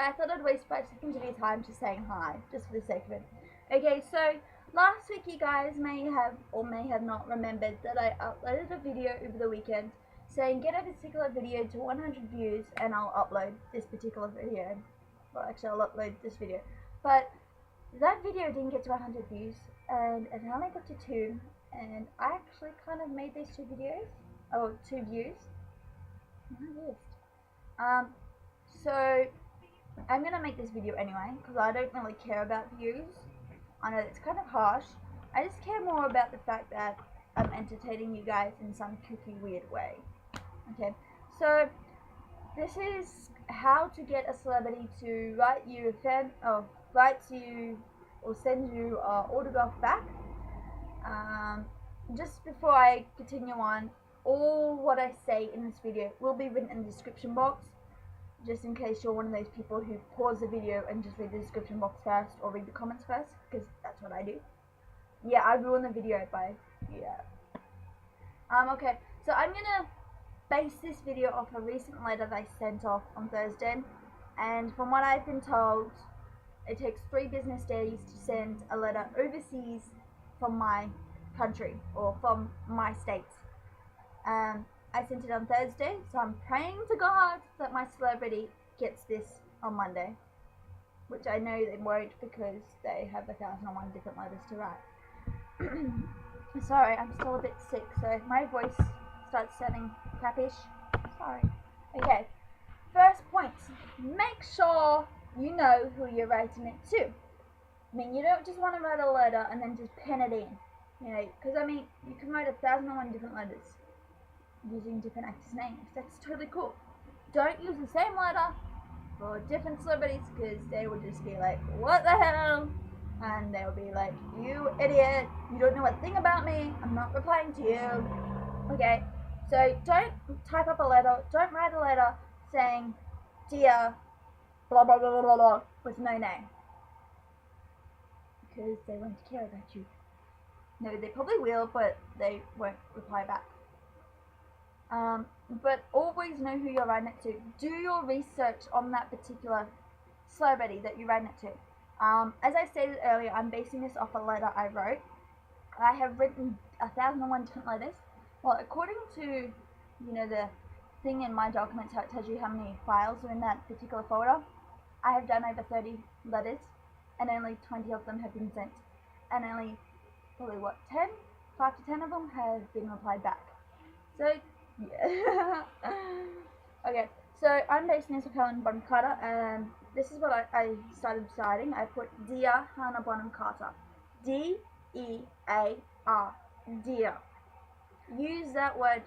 I thought I'd waste 5 seconds of your time just saying hi, just for the sake of it. Okay, so last week you guys may have or may have not remembered that I uploaded a video over the weekend saying get a particular video to 100 views and I'll upload this particular video. Well, actually I'll upload this video. But that video didn't get to 100 views and it only got to 2, and I actually kind of made these 2 videos, or 2 views. So I'm gonna make this video anyway because I don't really care about views. I know it's kind of harsh. I just care more about the fact that I'm entertaining you guys in some kooky weird way. Okay, so this is how to get a celebrity to write you a fan, or write to you or send you an autograph back. Just before I continue on, all what I say in this video will be written in the description box, just in case you're one of those people who pause the video and just read the description box first or read the comments first, because that's what I do. Yeah, I ruin the video by, yeah. Okay, so I'm gonna base this video off a recent letter that I sent off on Thursday, and from what I've been told, it takes 3 business days to send a letter overseas from my country, or from my state. I sent it on Thursday, so I'm praying to God that my celebrity gets this on Monday, which I know they won't because they have 1,001 different letters to write. Sorry, I'm still a bit sick, so my voice starts sounding crappish. Sorry. Okay, first point, make sure you know who you're writing it to. I mean, you don't just want to write a letter and then just pen it in, you know, because I mean, you can write 1,001 different letters using different actors' names. That's totally cool. Don't use the same letter for different celebrities because they would just be like, what the hell? And they will be like, you idiot, you don't know a thing about me, I'm not replying to you. Okay, so don't type up a letter, don't write a letter saying, dear, blah blah blah blah blah, with no name. Because they won't care about you. No, they probably will, but they won't reply back. But always know who you're writing it to. Do your research on that particular celebrity that you're writing it to. As I stated earlier, I'm basing this off a letter I wrote. I have written 1,001 different letters. Well, according to, you know, the thing in my documents how it tells you how many files are in that particular folder, I have done over 30 letters, and only 20 of them have been sent. And only, probably what, 5 to 10 of them have been replied back. So, yeah. Okay, so I'm basing this off Helen Bonham Carter, and this is what I started deciding. I put Dear Hannah Bonham Carter. D-E-A-R. Dear. Use that word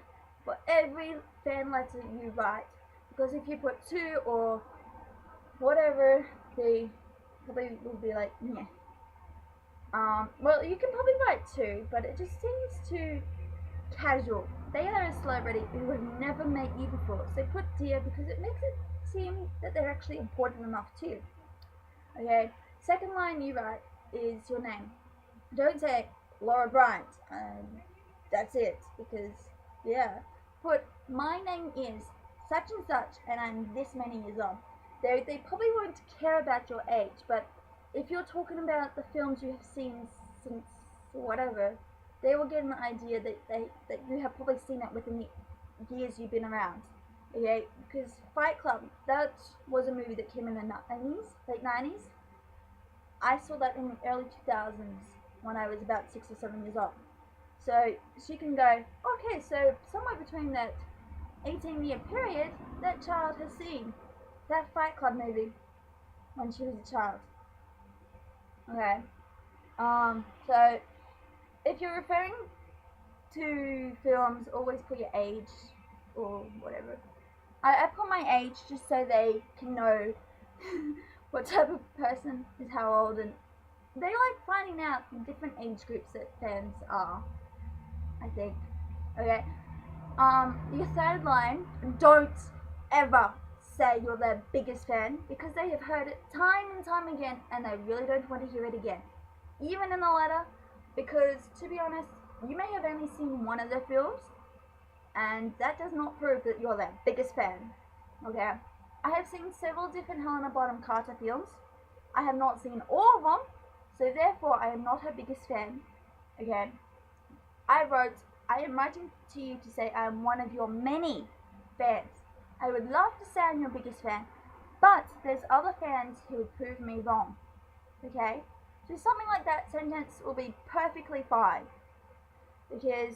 for every fan letter you write, because if you put 2 or whatever, they probably will be like, yeah. Well, you can probably write 2, but it just seems too casual. They are a celebrity who have never met you before, so put dear because it makes it seem that they're actually important enough to you. Okay, second line you write is your name. Don't say Laura Bryant and that's it, because yeah, put my name is such and such and I'm this many years old. They probably won't care about your age, but if you're talking about the films you have seen since whatever, they will get an idea that you have probably seen it within the years you've been around. Okay, because Fight Club, that was a movie that came in the 90s, late 90s. I saw that in the early 2000s when I was about 6 or 7 years old. So she can go, okay, so somewhere between that 18-year period, that child has seen that Fight Club movie when she was a child. Okay, so if you're referring to films, always put your age or whatever. I put my age just so they can know what type of person is how old, and they like finding out the different age groups that fans are, I think. Okay, your third line, don't ever say you're their biggest fan, because they have heard it time and time again and they really don't want to hear it again, even in the letter, because to be honest, you may have only seen one of their films and that does not prove that you're their biggest fan. Okay, I have seen several different Helena Bonham Carter films. I have not seen all of them, so therefore I am not her biggest fan. Again, I am writing to you to say I am one of your many fans. I would love to say I'm your biggest fan, but there's other fans who would prove me wrong. Okay? So something like that sentence will be perfectly fine, because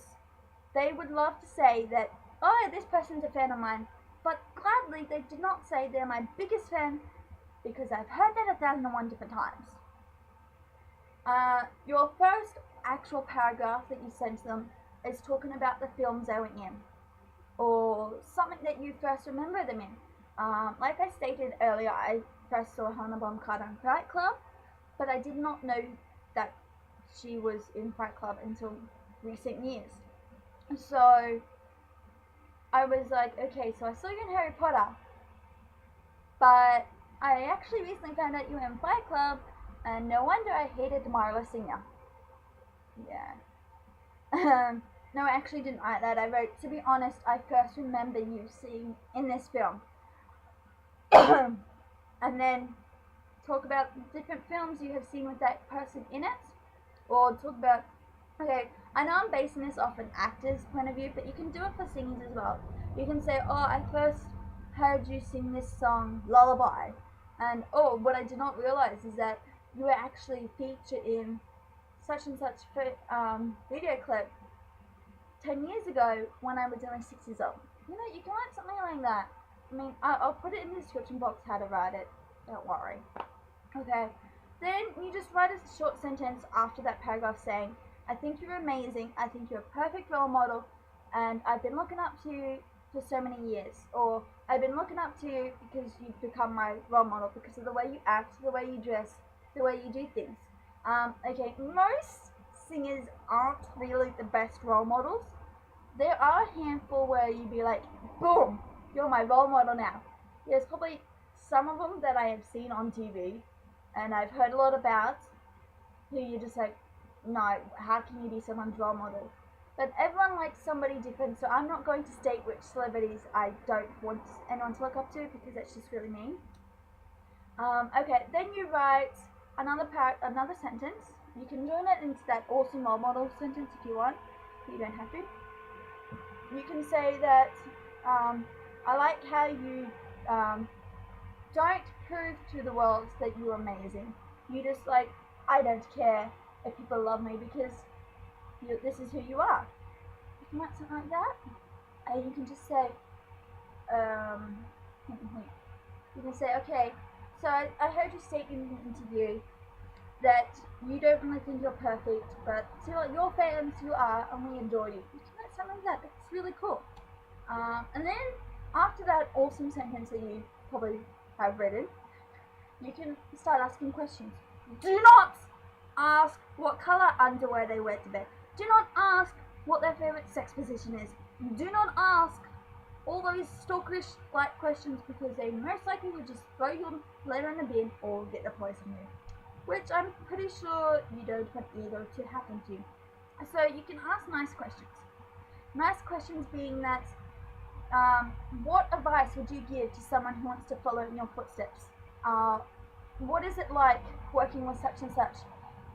they would love to say that, oh, this person's a fan of mine, but gladly they did not say they're my biggest fan, because I've heard that 1,001 different times. Your first actual paragraph that you sent them is talking about the films they were in, or something that you first remember them in. Like I stated earlier, I first saw Helena Bonham Carter in Fight Club, but I did not know that she was in Fight Club until recent years. So I was like, okay, so I saw you in Harry Potter, but I actually recently found out you were in Fight Club, and no wonder I hated Marla Singer. Yeah. No, I actually didn't write that. I wrote, to be honest, I first remember you seeing in this film. And then talk about different films you have seen with that person in it. Or talk about, okay, I know I'm basing this off an actor's point of view, but you can do it for singers as well. You can say, oh, I first heard you sing this song, Lullaby. And, oh, what I did not realize is that you were actually featured in such and such video clip 10 years ago when I was only 6 years old. You know, you can write something like that. I mean, I'll put it in the description box how to write it. Don't worry. Okay. Then you just write a short sentence after that paragraph saying, I think you're amazing, I think you're a perfect role model, and I've been looking up to you for so many years. Or, I've been looking up to you because you've become my role model because of the way you act, the way you dress, the way you do things. Okay, most singers aren't really the best role models. There are a handful where you'd be like, boom, you're my role model now. There's probably some of them that I have seen on TV and I've heard a lot about, who you're just like, no, how can you be someone's role model? But everyone likes somebody different, so I'm not going to state which celebrities I don't want anyone to look up to because that's just really mean. Okay, then you write another sentence. You can join it into that awesome role model sentence if you want, but you don't have to. You can say that, I like how you don't prove to the world that you're amazing. You just like, I don't care if people love me because this is who you are. You can write something like that. And you can just say, you can say, okay, so I heard you state in an interview that you don't really think you're perfect, but to your fans you are, and we adore you. You can write something like that. That's really cool. And then after that awesome sentence that you probably have written, you can start asking questions. Do not ask what color underwear they wear to bed. Do not ask what their favorite sex position is. Do not ask all those stalkerish like questions because they most likely will just throw your letter in the bin or get the poison you. Which I'm pretty sure you don't want either to happen to you. So you can ask nice questions. Nice questions being that, what advice would you give to someone who wants to follow in your footsteps? What is it like working with such and such?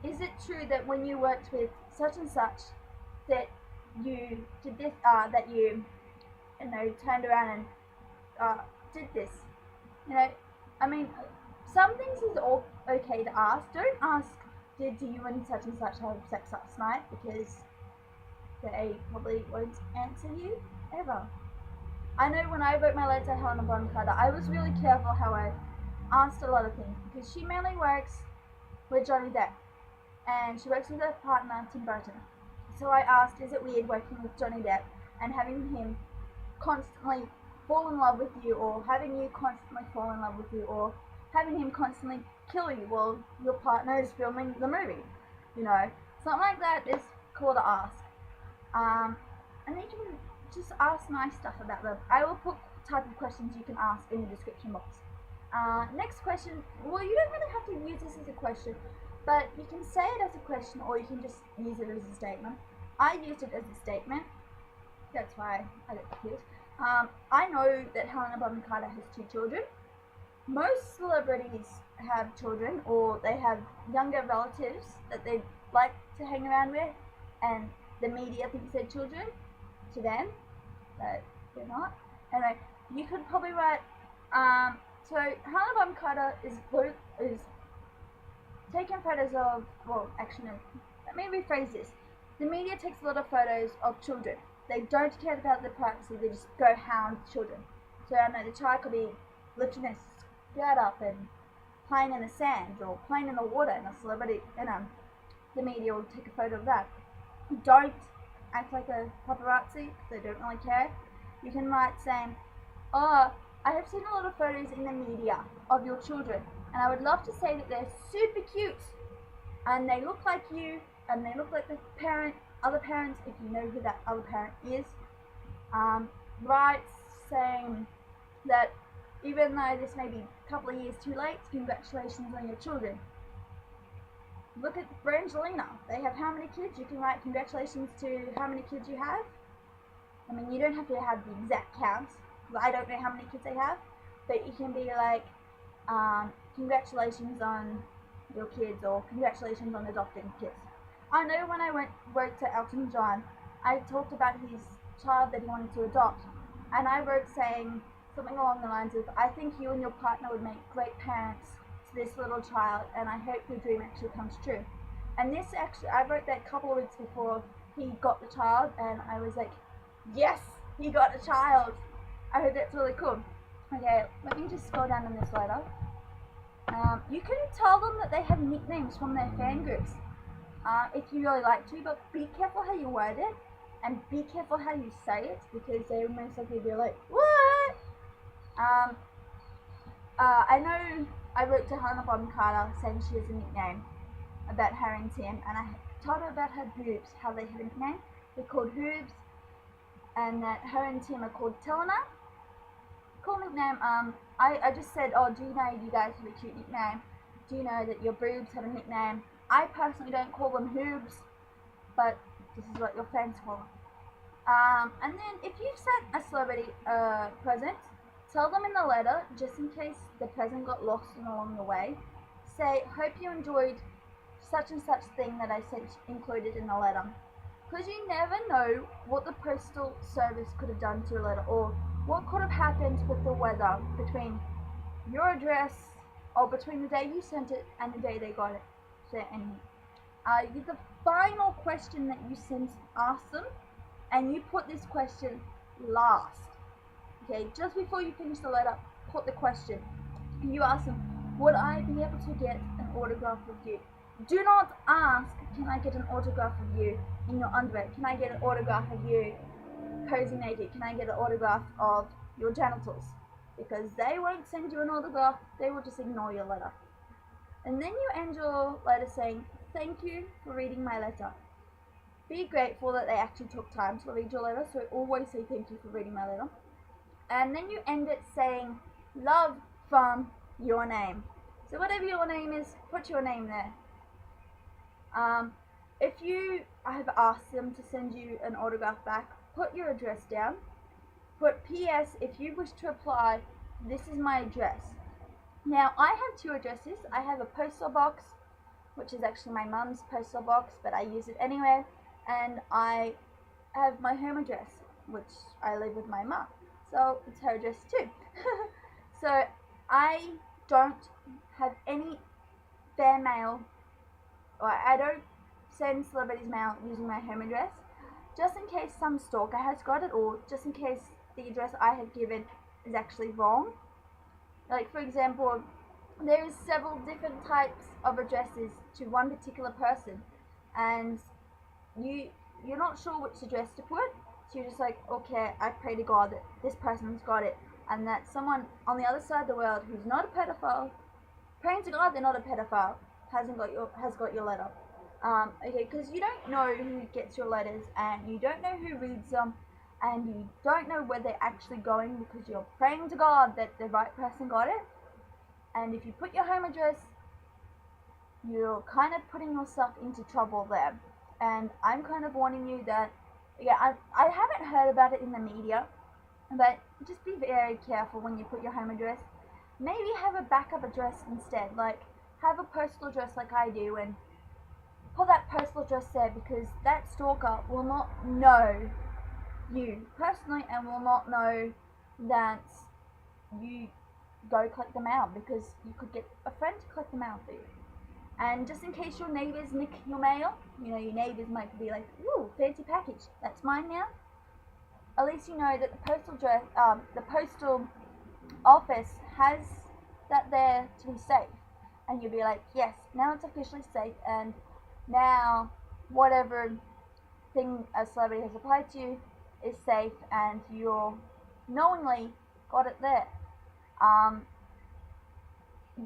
Is it true that when you worked with such and such that you did this, that you turned around and did this? You know, I mean, some things is all okay to ask. Don't ask, did you and such have sex last night? Because they probably won't answer you ever. I know when I wrote my letter to Helena Bonham Carter, I was really careful how I asked a lot of things because she mainly works with Johnny Depp and she works with her partner Tim Burton. So I asked, is it weird working with Johnny Depp and having him constantly fall in love with you, or having you constantly fall in love with you, or having him constantly kill you while your partner is filming the movie? You know, something like that is cool to ask. And then you can just ask nice stuff about them. I will put type of questions you can ask in the description box. Next question, well, you don't really have to use this as a question, but you can say it as a question or you can just use it as a statement. I used it as a statement. That's why I got confused. I know that Helena Bonham Carter has 2 children. most celebrities have children, or they have younger relatives that they like to hang around with, and the media thinks they're children to them, but they're not. Anyway, you could probably write, so Hannah Bonham Carter is taking photos of, well, actually no, let me rephrase this. The media takes a lot of photos of children. They don't care about their privacy, they just go hound children. So I know the child could be lifting their skirt up and playing in the sand or playing in the water, and a celebrity, the media will take a photo of that. Don't act like a paparazzi, they don't really care. You can write saying, oh, I have seen a lot of photos in the media of your children, and I would love to say that they're super cute, and they look like you, and they look like the other parents, if you know who that other parent is. Write saying that even though this may be a couple of years too late, congratulations on your children. Look at Brangelina. They have how many kids? You can write congratulations to how many kids you have. I mean, you don't have to have the exact count, because I don't know how many kids they have, but you can be like, congratulations on your kids, or congratulations on adopting kids. I know when I wrote to Elton John, I talked about his child that he wanted to adopt, and I wrote saying something along the lines of, I think you and your partner would make great parents to this little child, and I hope your dream actually comes true. And this actually, I wrote that a couple of weeks before he got the child, and I was like, yes, he got a child. I hope that's really cool. Okay, let me just scroll down in this letter. You can tell them that they have nicknames from their fan groups, if you really like to, but be careful how you word it, and be careful how you say it, because they will most likely be like, what? I know I wrote to Hannah Bonham Carter saying she has a nickname about her and Tim, and I told her about her boobs, how they have a nickname. They're called Hoobs, and that her and Tim are called Telena. Cool nickname. I just said, oh, do you know you guys have a cute nickname? Do you know that your boobs have a nickname? I personally don't call them Hoobs, but this is what your fans call them. And then if you've sent a celebrity a present, tell them in the letter, just in case the present got lost along the way, say, hope you enjoyed such and such thing that I sent included in the letter. Because you never know what the postal service could have done to your letter, or what could have happened with the weather between your address, or between the day you sent it and the day they got it. So anyway, the final question that you sent, ask them, and you put this question last. Okay, just before you finish the letter, put the question. You ask them, would I be able to get an autograph with you? Do not ask, can I get an autograph of you in your underwear? Can I get an autograph of you posing naked? Can I get an autograph of your genitals? Because they won't send you an autograph, they will just ignore your letter. And then you end your letter saying, thank you for reading my letter. Be grateful that they actually took time to read your letter, so always say thank you for reading my letter. And then you end it saying, love from your name. So whatever your name is, put your name there. If you have asked them to send you an autograph back, put your address down. Put PS, if you wish to apply, this is my address. Now, I have two addresses. I have a postal box, which is actually my mum's postal box, but I use it anyway. And I have my home address, which I live with my mum. So it's her address too. So I don't have any fan mail, or I don't send celebrities mail using my home address, just in case some stalker has got it, or just in case the address I have given is actually wrong. Like, for example, there is several different types of addresses to one particular person, and you're not sure which address to put, so you're just like, okay, I pray to God that this person's got it, and that someone on the other side of the world who's not a pedophile, praying to God they're not a pedophile, has got your letter. Okay, because you don't know who gets your letters, and you don't know who reads them, and you don't know where they're actually going, because you're praying to God that the right person got it. And if you put your home address, you're kind of putting yourself into trouble there. And I'm kind of warning you that, yeah, I haven't heard about it in the media, but just be very careful when you put your home address. maybe have a backup address instead. Like, have a postal address like I do, and put that postal address there, because that stalker will not know you personally and will not know that you go collect the mail, because you could get a friend to collect the mail for you. And just in case your neighbors nick your mail, you know, your neighbors might be like, ooh, fancy package, that's mine now. At least you know that the postal office has that there to be safe. And you'll be like, yes, now it's officially safe, and now whatever thing a celebrity has applied to you is safe, and you're knowingly got it there.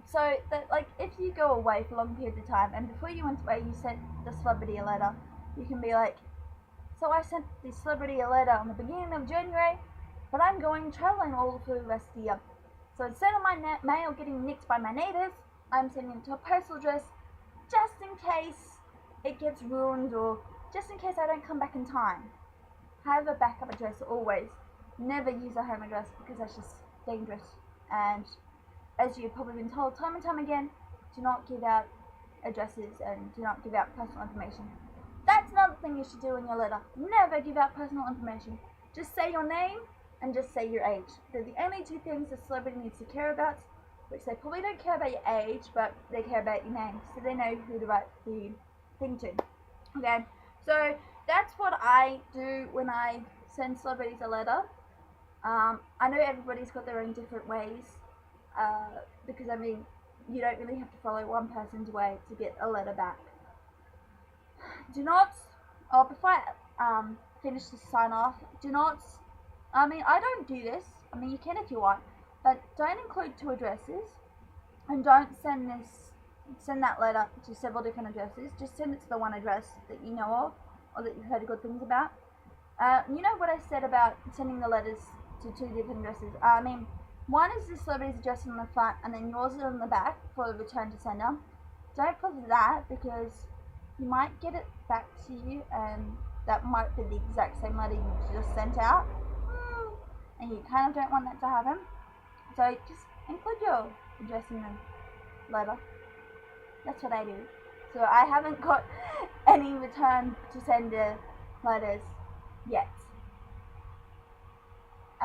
So that, like, if you go away for long periods of time, and before you went away you sent the celebrity a letter, you can be like, so I sent the celebrity a letter on the beginning of January, but I'm going traveling all through the rest of the year. So instead of my mail getting nicked by my neighbors, I'm sending it to a postal address, just in case it gets ruined, or just in case I don't come back in time. Have a backup address always. Never use a home address, because that's just dangerous. And as you've probably been told time and time again, do not give out addresses and do not give out personal information. That's another thing you should do in your letter. Never give out personal information. Just say your name and just say your age. They're the only two things a celebrity needs to care about, which they probably don't care about your age, but they care about your name, so they know who to write the thing to. Okay, so that's what I do when I send celebrities a letter. I know everybody's got their own different ways, because I mean, you don't really have to follow one person's way to get a letter back. Do not, before I finish the sign off, do not, I mean, I don't do this, I mean, you can if you want, but don't include two addresses, and don't send that letter to several different addresses. Just send it to the one address that you know of, or that you've heard good things about. You know what I said about sending the letters to two different addresses? I mean, one is the celebrity's address on the front, and then yours is on the back for the return to sender. Don't put that, because you might get it back to you, and that might be the exact same letter you just sent out, and you kind of don't want that to happen. So just include your address in the letter. That's what I do. So I haven't got any return to sender letters yet.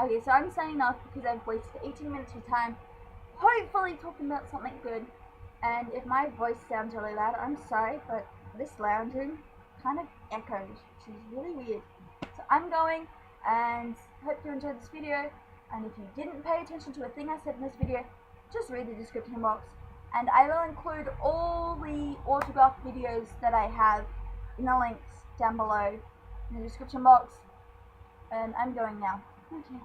Okay, so I'm signing off because I've wasted 18 minutes of time, hopefully talking about something good. And if my voice sounds really loud, I'm sorry, but this lounging kind of echoes, which is really weird. So I'm going, and hope you enjoyed this video. And if you didn't pay attention to a thing I said in this video, just read the description box. And I will include all the autograph videos that I have in the links down below in the description box. And I'm going now. Okay.